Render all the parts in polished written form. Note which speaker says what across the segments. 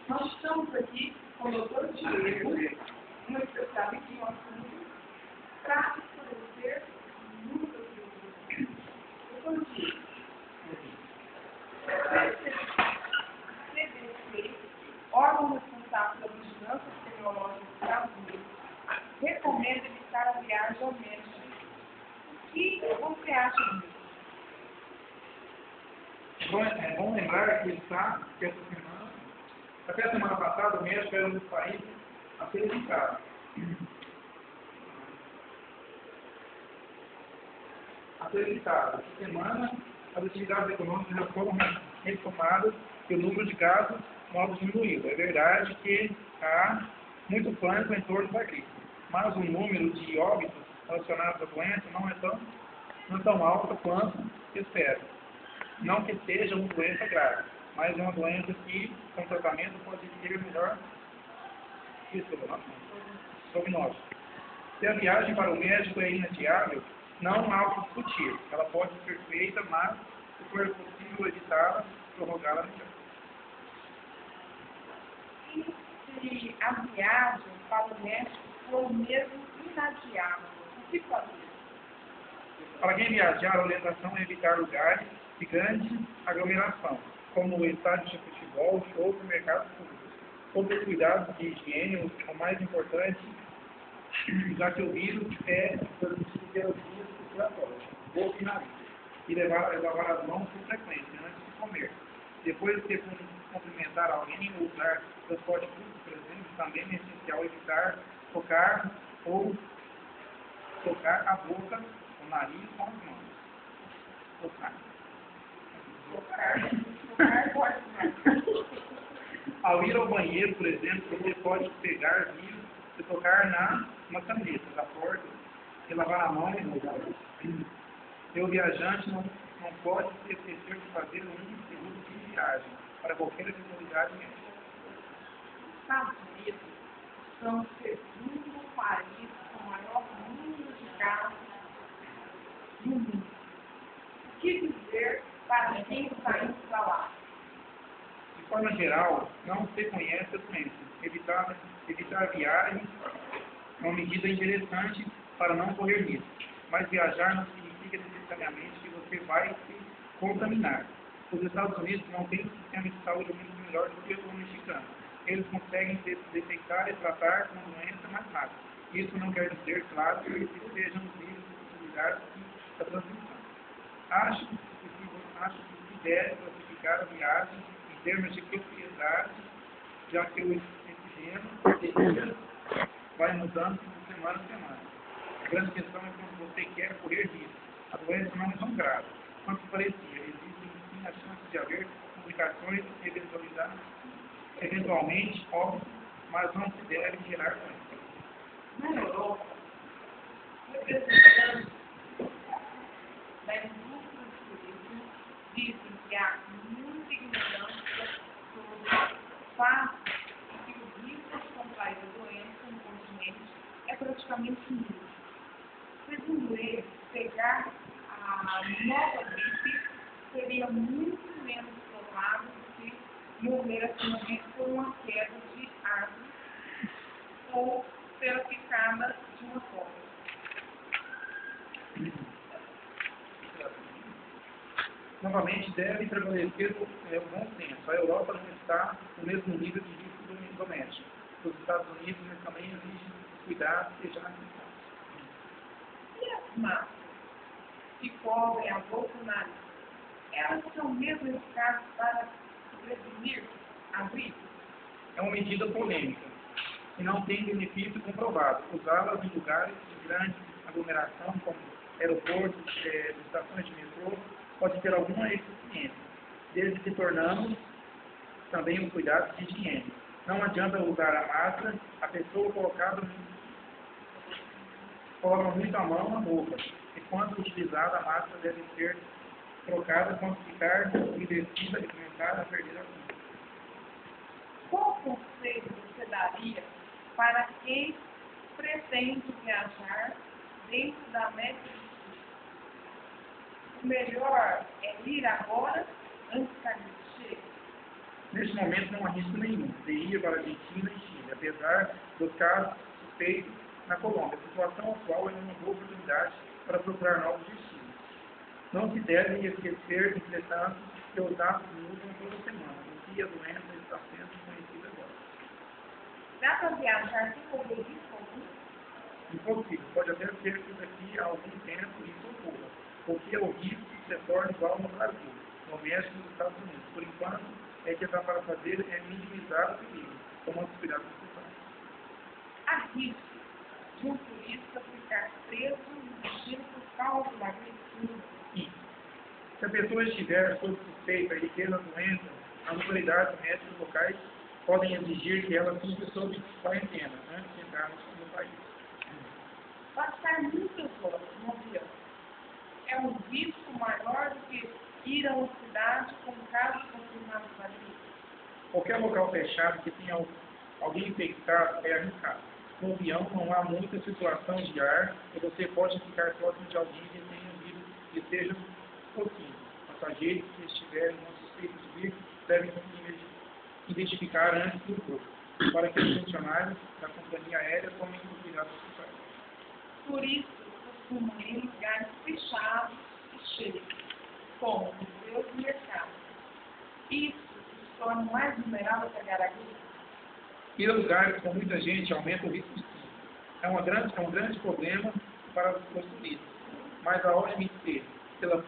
Speaker 1: Nós estamos aqui com o Dr. Diego, um especialista em assunto, para esclarecer muitas dúvidas. Dr. Diego, a CDC, órgão responsável pela vigilância epidemiológica dos Estados Unidos, recomenda evitar a viagem ao México. O que você acha disso?
Speaker 2: Bom, é bom lembrar que até a semana passada, o México era um dos países a ser evitado. Essa semana, as atividades econômicas já foram retomadas e o número de casos novos diminuiu. É verdade que há muito pânico em torno da gripe, mas o número de óbitos relacionados à doença não é tão alto quanto se espera. Não que seja uma doença grave, mas é uma doença que, com tratamento, pode ter melhor prognóstico. Se a viagem para o médico é inadiável, não há o que discutir. Ela pode ser feita, mas, se for possível evitá-la, prorrogá-la melhor.
Speaker 1: E se a viagem para o médico for mesmo inadiável, o que fazer?
Speaker 2: Para quem viajar, a orientação é evitar lugares de grande aglomeração, como o estádio de futebol, shows e mercados públicos. Sobre cuidados de higiene, o mais importante, já que o vírus é transmitido pelas vias respiratórias, boca e nariz, e lavar as mãos com frequência antes de comer. Depois de cumprimentar alguém ou usar transporte público, por exemplo, também é essencial evitar tocar a boca, o nariz com as mãos. Ao ir ao banheiro, por exemplo, você pode pegar vírus e tocar na maçaneta da porta e lavar a mão e o viajante não pode se esquecer de fazer um seguro de viagem para qualquer eventualidade médica.
Speaker 1: Os Estados Unidos são o segundo país com o maior número de casos do mundo. O que dizer para quem está indo para lá?
Speaker 2: De forma geral, não se conhece a doença. Evitar viagens é uma medida interessante para não correr risco. Mas viajar não significa necessariamente que você vai se contaminar. Os Estados Unidos não têm um sistema de saúde muito melhor do que o mexicano. Eles conseguem detectar e tratar com a doença mais rápido. Isso não quer dizer, claro, que sejam livres de possibilidades da transmissão. Acho que se deve classificar a viagem em termos de propriedade, já que o epidemia vai mudando de semana a semana. A grande questão é quando você quer correr risco. A doença não é tão grave quanto parecia. Existem, sim, a chance de haver complicações eventualmente óbvias, mas não se deve gerar doença.
Speaker 1: Na Europa, representantes da indústria do turismo dizem que há muita ignorância sobre o fato de que o risco de contrair a doença no continente é praticamente nulo. Segundo eles, pegar a nova gripe seria muito menos provável do que morrer acidente por uma queda de árvore ou pela picada de uma cobra.
Speaker 2: Novamente, deve prevalecer o bom senso. A Europa não está no mesmo nível de risco doméstico. Os Estados Unidos também exigem cuidado que já necessário.
Speaker 1: E as máscaras que cobrem a boca e o nariz, elas são mesmo eficazes para prevenir a gripe?
Speaker 2: É uma medida polêmica e não tem benefício comprovado. Usá-las em lugares de grande aglomeração, como aeroportos, estações de metrô, pode ter alguma eficiência, desde que tornamos também um cuidado de higiene. Não adianta usar a máscara, a pessoa coloca muito a mão na boca, e quando utilizada, a máscara deve ser trocada quando ficar umedecida e começar a perder a vida.
Speaker 1: Qual conselho você daria para quem pretende viajar dentro da América do Sul? O melhor é ir agora, antes que a gente chegue?
Speaker 2: Neste momento não há risco nenhum de ir para a Argentina e Chile, apesar dos casos suspeitos na Colômbia. A situação atual é uma boa oportunidade para procurar novos destinos. Não se deve esquecer, entretanto, que os dados mudam toda semana, o que a doença está sendo conhecida agora.
Speaker 1: Dá para viajar sem correr risco algum?
Speaker 2: Impossível. Pode até ser que daqui a algum tempo isso ocorra, porque o risco se torna igual no Brasil, no México e nos Estados Unidos. Por enquanto, é que dá para fazer é minimizar o perigo, como os cuidados necessários.
Speaker 1: Há risco de um turista ficar preso no destino por causa da gripe?
Speaker 2: Sim. Se a pessoa estiver sob suspeita e ter a doença, as autoridades médicas locais podem exigir que ela fique sob quarentena antes de entrar no país.
Speaker 1: Passar muitas horas no avião é um risco maior do que ir a uma cidade com casos confirmados da gripe?
Speaker 2: Qualquer local fechado que tenha alguém infectado é arriscado. No avião não há muita circulação de ar e você pode ficar próximo de alguém que tenha vírus e seja possível. Passageiros que estiverem com suspeita de vírus devem se identificar antes do voo, para que os funcionários da companhia aérea tomem os cuidados necessários.
Speaker 1: Turistas costumam ir em lugares fechados e cheios, como museus e mercados. Isso se torna mais vulnerável a pegar a gripe?
Speaker 2: Ir a lugares com muita gente aumenta o risco sim. É um grande problema para os turistas, mas a OMC, pela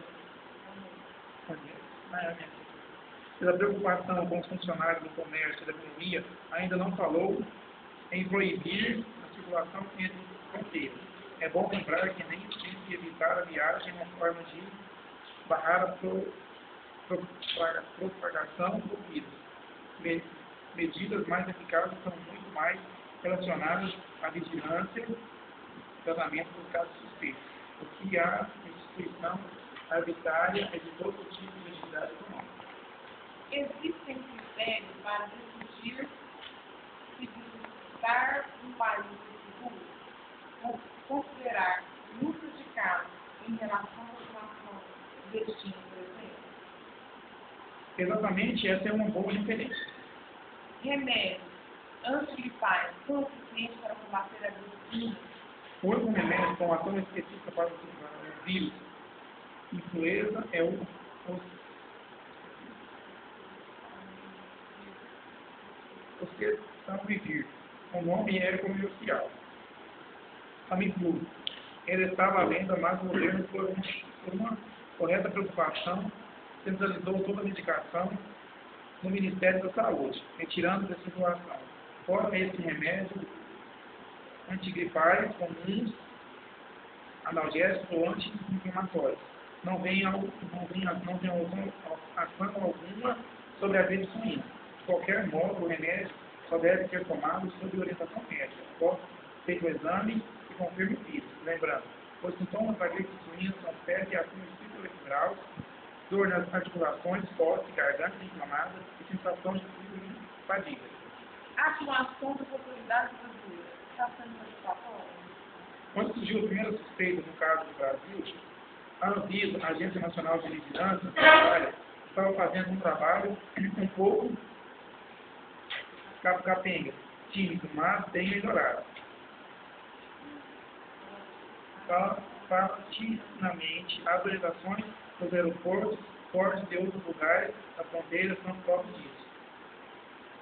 Speaker 2: preocupação com os funcionários do comércio e da economia, ainda não falou em proibir a circulação entre fronteiras. É bom lembrar que nem sempre evitar a viagem é uma forma de barrar a propagação do vírus. Medidas mais eficazes são muito mais relacionadas à vigilância e tratamento dos casos suspeitos, o que a instituição arbitrária é de todo tipo de atividade econômica.
Speaker 1: Existem critérios para decidir se visitar um país seguro? Considerar número de casos em relação à população do destino, por exemplo?
Speaker 2: Exatamente, essa é uma boa referência.
Speaker 1: Remédios antigripais são suficientes para combater a gripe?
Speaker 2: O único remédio com ação específica para o vírus influenza é o oseltamivir, com nome comercial. Tamiflu. Ele estava à venda, mas o governo, por uma correta preocupação, centralizou toda a medicação no Ministério da Saúde, retirando da circulação. Fora esse remédio, antigripais comuns, analgésicos ou anti-inflamatórios. Não tem ação alguma sobre a gripe suína. De qualquer modo, o remédio só deve ser tomado sob orientação médica, após feito o exame e confirme o vírus. Lembrando, os sintomas da gripe suína são febre acima de 38 graus, dor nas articulações, tosse, garganta inflamada e sensação de frio e fadiga.
Speaker 1: A atuação das autoridades brasileiras está sendo satisfatória?
Speaker 2: Quando surgiu a primeira suspeita no caso do Brasil, a Anvisa, a Agência Nacional de Vigilância Sanitária, estava fazendo um trabalho um pouco capenga, tímido, mas bem melhorado. Paulatinamente, as orientações dos aeroportos, portos e outros lugares da fronteira são próprios disso.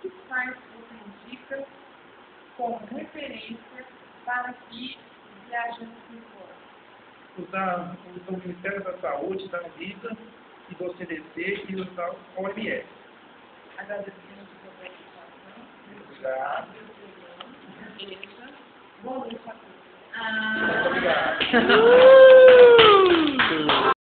Speaker 1: Que sites você indica como referência para que os viajantes se informem?
Speaker 2: O Ministério da Saúde, da Anvisa, e do CDC e do OMS.
Speaker 1: Agradecemos a sua participação.
Speaker 2: Obrigado.
Speaker 1: Boa noite a todos.
Speaker 2: Muito obrigado.